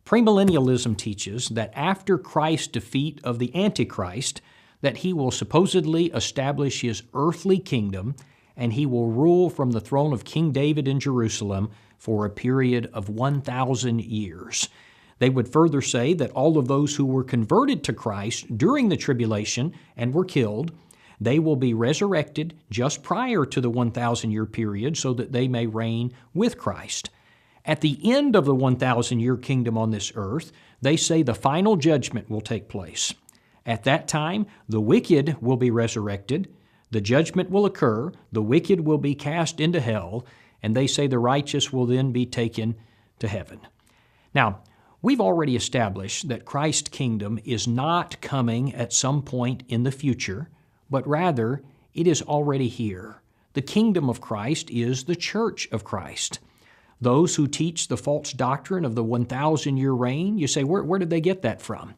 Premillennialism teaches that after Christ's defeat of the Antichrist, that he will supposedly establish his earthly kingdom and he will rule from the throne of King David in Jerusalem for a period of 1,000 years. They would further say that all of those who were converted to Christ during the tribulation and were killed, they will be resurrected just prior to the 1,000-year period so that they may reign with Christ. At the end of the 1,000-year kingdom on this earth, they say the final judgment will take place. At that time, the wicked will be resurrected, the judgment will occur, the wicked will be cast into hell, and they say the righteous will then be taken to heaven. Now, we've already established that Christ's kingdom is not coming at some point in the future, but rather it is already here. The kingdom of Christ is the church of Christ. Those who teach the false doctrine of the 1,000-year reign, you say, where did they get that from?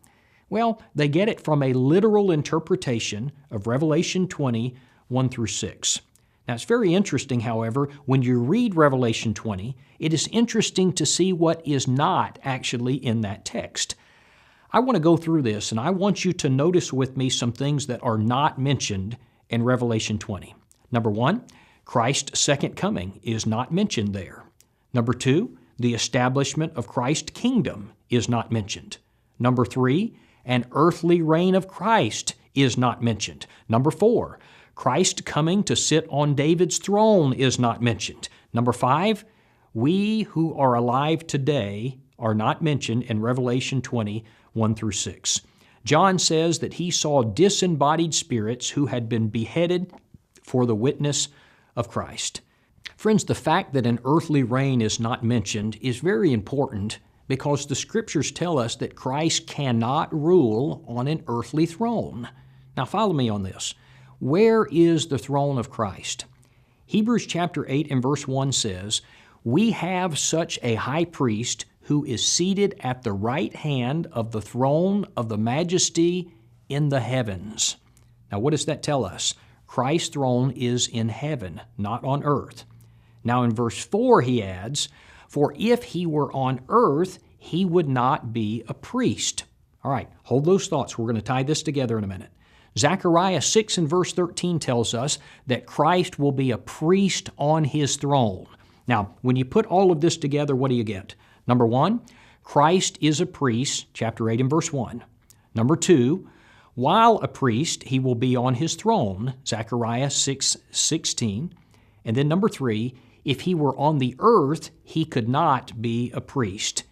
Well, they get it from a literal interpretation of Revelation 20, 1 through 6. Now, it's very interesting, however, when you read Revelation 20, it is interesting to see what is not actually in that text. I want to go through this, and I want you to notice with me some things that are not mentioned in Revelation 20. Number one, Christ's second coming is not mentioned there. Number two, the establishment of Christ's kingdom is not mentioned. Number three, an earthly reign of Christ is not mentioned. Number four, Christ coming to sit on David's throne is not mentioned. Number five, we who are alive today are not mentioned in Revelation 20, 1 through 6. John says that he saw disembodied spirits who had been beheaded for the witness of Christ. Friends, the fact that an earthly reign is not mentioned is very important because the Scriptures tell us that Christ cannot rule on an earthly throne. Now follow me on this. Where is the throne of Christ? Hebrews chapter 8 and verse 1 says, "We have such a high priest who is seated at the right hand of the throne of the majesty in the heavens." Now what does that tell us? Christ's throne is in heaven, not on earth. Now in verse 4 he adds, "For if he were on earth, he would not be a priest." All right, hold those thoughts. We're going to tie this together in a minute. Zechariah 6 and verse 13 tells us that Christ will be a priest on his throne. Now, when you put all of this together, what do you get? Number one, Christ is a priest, chapter 8 and verse 1. Number two, while a priest, he will be on his throne, Zechariah 6:16. And then number three, if he were on the earth, he could not be a priest,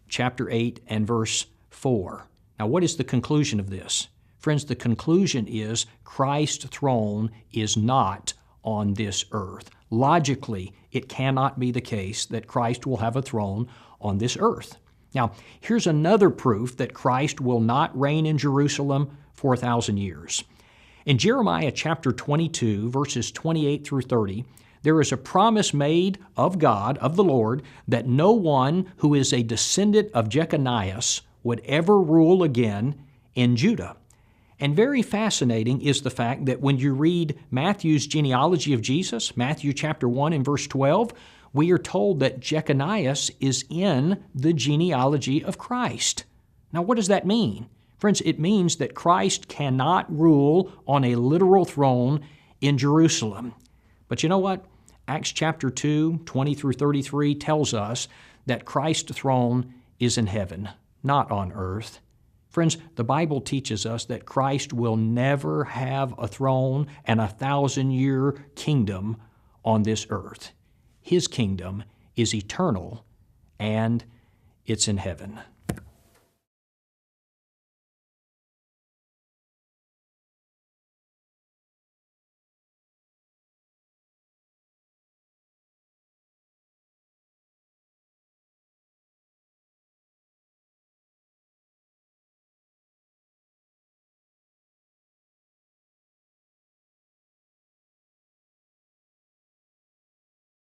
chapter 8 and verse 4. Now, what is the conclusion of this? Friends, the conclusion is Christ's throne is not on this earth. Logically, it cannot be the case that Christ will have a throne on this earth. Now, here's another proof that Christ will not reign in Jerusalem for 1,000 years. In Jeremiah chapter 22, verses 28 through 30, there is a promise made of God, of the Lord, that no one who is a descendant of Jeconias would ever rule again in Judah. And very fascinating is the fact that when you read Matthew's genealogy of Jesus, Matthew chapter 1 and verse 12, we are told that Jeconias is in the genealogy of Christ. Now, what does that mean? Friends, it means that Christ cannot rule on a literal throne in Jerusalem. But you know what? Acts chapter 2, 20 through 33 tells us that Christ's throne is in heaven, not on earth. Friends, the Bible teaches us that Christ will never have a throne and 1,000-year kingdom on this earth. His kingdom is eternal, and it's in heaven.